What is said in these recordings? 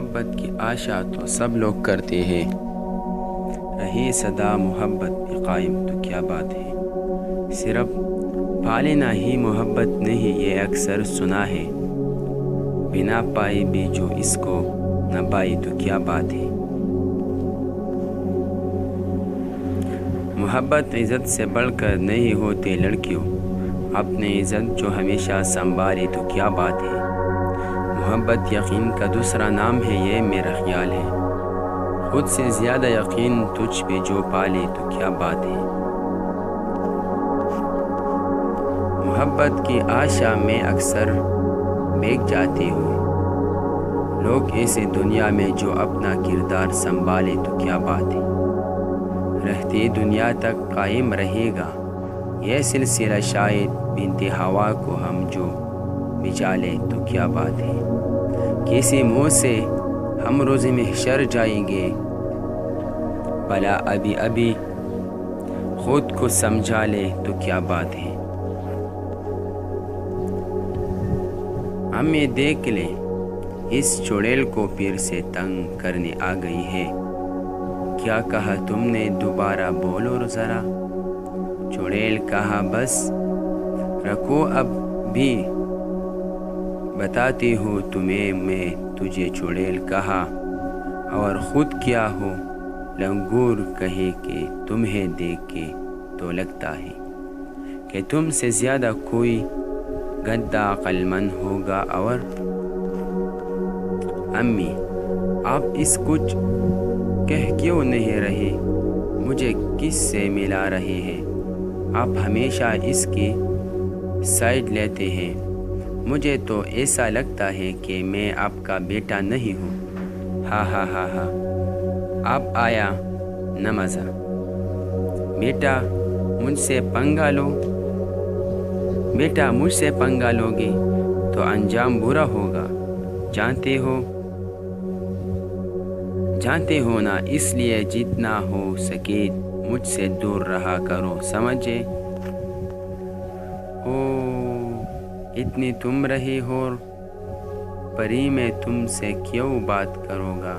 محبت کی آشا تو سب لوگ کرتے ہیں، رہی صدا محبت بھی قائم تو کیا بات ہے۔ صرف پالنا ہی محبت نہیں، یہ اکثر سنا ہے، بنا پائے بھی جو اس کو نہ پائی تو کیا بات ہے۔ محبت عزت سے بڑھ کر نہیں ہوتے لڑکیوں، اپنے عزت جو ہمیشہ سنبھالے تو کیا بات ہے۔ محبت یقین کا دوسرا نام ہے، یہ میرا خیال ہے، خود سے زیادہ یقین تجھ پہ جو پالے تو کیا بات ہے۔ محبت کی آشا میں اکثر بیٹھ جاتی ہوں، لوگ ایسے دنیا میں جو اپنا کردار سنبھالے تو کیا بات ہے۔ رہتی دنیا تک قائم رہے گا یہ سلسلہ، شاید بنت ہوا کو ہم جو بجا لے تو کیا بات ہے۔ کسی منہ سے ہم روز محشر جائیں گے، بھلا ابھی ابھی خود کو سمجھا لے تو کیا بات ہے۔ ہمیں دیکھ لے اس چڑیل کو پھر سے تنگ کرنے آ گئی ہے، کیا کہا تم نے دوبارہ بولو ذرا۔ چڑیل کہا بس رکھو اب بھی بتاتی ہوں تمہیں میں، تجھے چڑیل کہا اور خود کیا ہو لنگور کہے کہ تمہیں دیکھ کے تو لگتا ہے کہ تم سے زیادہ کوئی گدھا عقل مند ہوگا۔ اور امی آپ اس کچھ کہہ کیوں نہیں رہے، مجھے کس سے ملا رہے ہیں، آپ ہمیشہ اس کی سائیڈ لیتے ہیں، مجھے تو ایسا لگتا ہے کہ میں آپ کا بیٹا نہیں ہوں۔ ہاں ہاں ہاں ہاں، اب آیا نہ مزہ، بیٹا مجھ سے پنگا لو، بیٹا مجھ سے پنگا لوگے تو انجام برا ہوگا، جانتے ہو نا، اس لیے جتنا ہو سکے مجھ سے دور رہا کرو، سمجھے۔ او اتنی تم رہی ہو پری، میں تم سے کیوں بات کروں گا،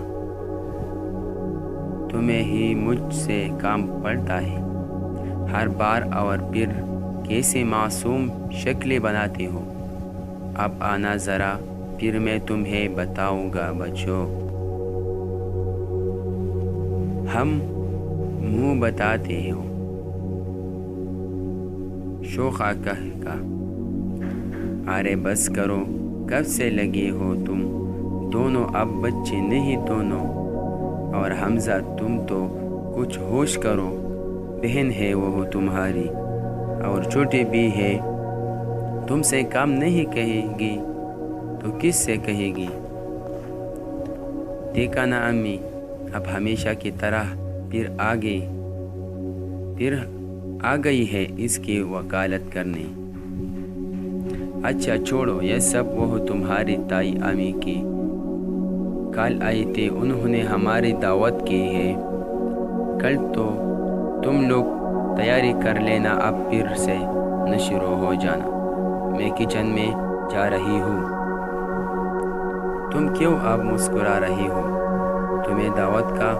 تمہیں ہی مجھ سے کام پڑتا ہے ہر بار، اور پھر کیسے معصوم شکلیں بناتے ہو۔ اب آنا ذرا، پھر میں تمہیں بتاؤں گا بچوں، ہم منہ بتاتے ہو۔ شوخا کہا ارے بس کرو، کب سے لگے ہو تم دونوں، اب بچے نہیں دونوں، اور حمزہ تم تو کچھ ہوش کرو، بہن ہے وہ تمہاری اور چھوٹی بھی ہے، تم سے کام نہیں کہے گی تو کس سے کہے گی۔ دیکھا نا امی، اب ہمیشہ کی طرح پھر آ گئی ہے اس کی وکالت کرنے۔ اچھا چھوڑو یہ سب، وہ تمہاری تائی امی کی کل آئی تھی، انہوں نے ہماری دعوت کی ہے، کل تو تم لوگ تیاری کر لینا، اب پھر سے نہ شروع ہو جانا، میں کچن میں جا رہی ہوں۔ تم کیوں اب مسکرا رہی ہو، تمہیں دعوت کا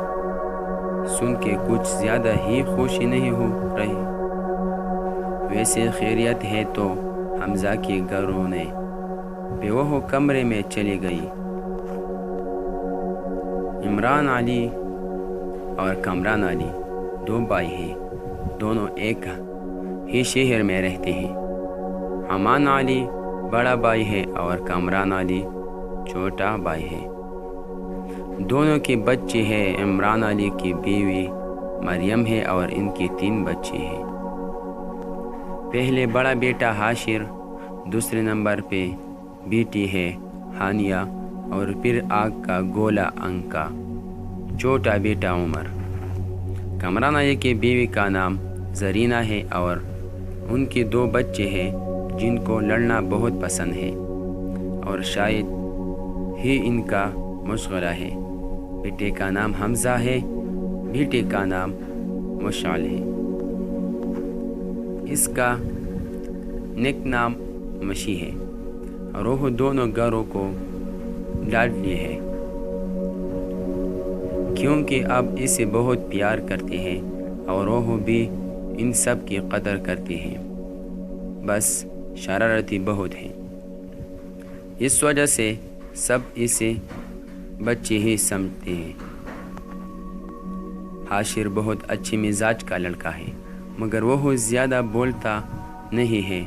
سن کے کچھ زیادہ ہی خوشی نہیں ہو رہی؟ ویسے خیریت ہے تو حمزہ کی گھرونے پہ وہ کمرے میں چلی گئی۔ عمران علی اور کامران علی دو بھائی ہیں، دونوں ایک ہی شہر میں رہتے ہیں۔ امان علی بڑا بھائی ہے اور کامران علی چھوٹا بھائی ہے۔ دونوں کے بچے ہیں، عمران علی کی بیوی مریم ہے اور ان کی 3 بچے ہیں۔ پہلے بڑا بیٹا حاشر، دوسرے نمبر پہ بیٹی ہے ہانیہ، اور پھر آگ کا گولا انکا، چھوٹا بیٹا عمر۔ کامران علی کی بیوی کا نام زرینہ ہے اور ان کے 2 بچے ہیں جن کو لڑنا بہت پسند ہے اور شاید ہی ان کا مشغلہ ہے۔ بیٹے کا نام حمزہ ہے، بیٹے کا نام مشعل ہے، اس کا نیک نام مشی ہے، اور وہ دونوں گھروں کو لاڈلی ہے۔ کیونکہ اب اسے بہت پیار کرتے ہیں اور وہ بھی ان سب کی قدر کرتے ہیں، بس شرارتی بہت ہیں۔ اس وجہ سے سب اسے بچے ہی سمجھتے ہیں۔ حاشر بہت اچھی مزاج کا لڑکا ہے، مگر وہ زیادہ بولتا نہیں ہے۔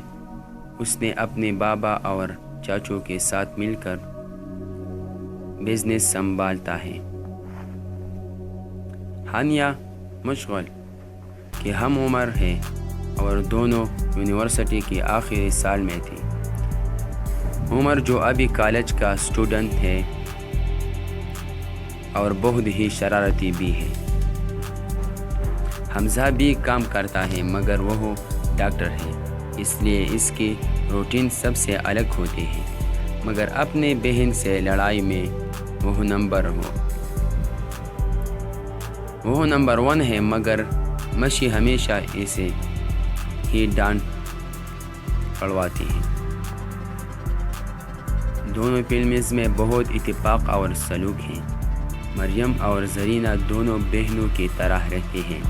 اس نے اپنے بابا اور چاچو کے ساتھ مل کر بزنس سنبھالتا ہے۔ ہانیہ مشغل کہ ہم عمر ہے اور دونوں یونیورسٹی کے آخری سال میں تھے۔ عمر جو ابھی کالج کا اسٹوڈنٹ ہے اور بہت ہی شرارتی بھی ہے۔ حمزہ بھی کام کرتا ہے مگر وہ ڈاکٹر ہے، اس لیے اس کی روٹین سب سے الگ ہوتی ہے، مگر اپنے بہن سے لڑائی میں وہ نمبر 1 ہے، مگر مشی ہمیشہ اسے ہی ڈانٹ پڑواتی ہے۔ دونوں فلمز میں بہت اتفاق اور سلوک ہیں۔ مریم اور زرینہ دونوں بہنوں کی طرح رہتے ہیں۔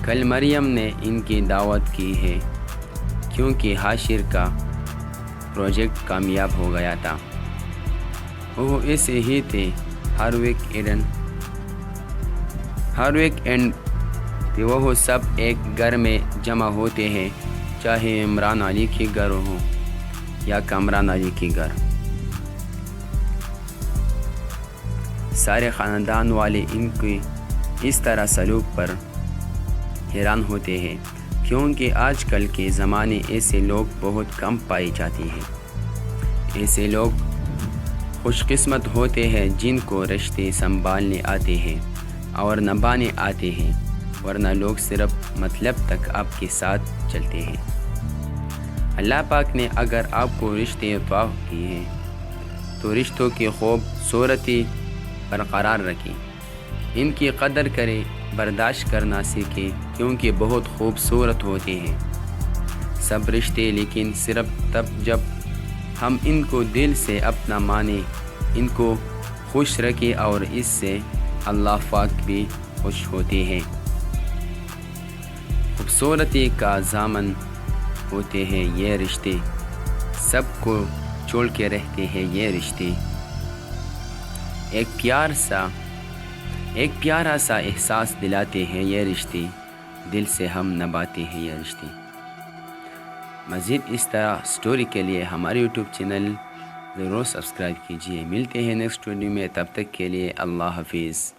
کل مریم نے ان کی دعوت کی ہے کیونکہ حاشر کا پروجیکٹ کامیاب ہو گیا تھا۔ وہ ایسے ہی تھے، ہر ویک اینڈ پہ وہ سب ایک گھر میں جمع ہوتے ہیں، چاہے عمران علی کی گھر ہو یا کامران علی کی گھر۔ سارے خاندان والے ان کے اس طرح سلوک پر حیران ہوتے ہیں، کیونکہ آج کل کے زمانے ایسے لوگ بہت کم پائے جاتے ہیں۔ ایسے لوگ خوش قسمت ہوتے ہیں جن کو رشتے سنبھالنے آتے ہیں اور نبھانے آتے ہیں، ورنہ لوگ صرف مطلب تک آپ کے ساتھ چلتے ہیں۔ اللہ پاک نے اگر آپ کو رشتے عطا کیے ہیں تو رشتوں کی خوبصورتی برقرار رکھیں، ان کی قدر کریں، برداشت کرنا سیکھیں، کیونکہ بہت خوبصورت ہوتے ہیں سب رشتے، لیکن صرف تب جب ہم ان کو دل سے اپنا مانیں، ان کو خوش رکھیں، اور اس سے اللہ پاک بھی خوش ہوتے ہیں۔ خوبصورتی کا ضامن ہوتے ہیں یہ رشتے، سب کو چھوڑ کے رہتے ہیں یہ رشتے۔ ایک پیارا سا احساس دلاتے ہیں یہ رشتے، دل سے ہم نبھاتے ہیں یہ رشتے۔ مزید اس طرح سٹوری کے لیے ہمارے یوٹیوب چینل ضرور سبسکرائب کیجیے۔ ملتے ہیں نیکسٹ ویڈیو میں، تب تک کے لیے اللہ حافظ۔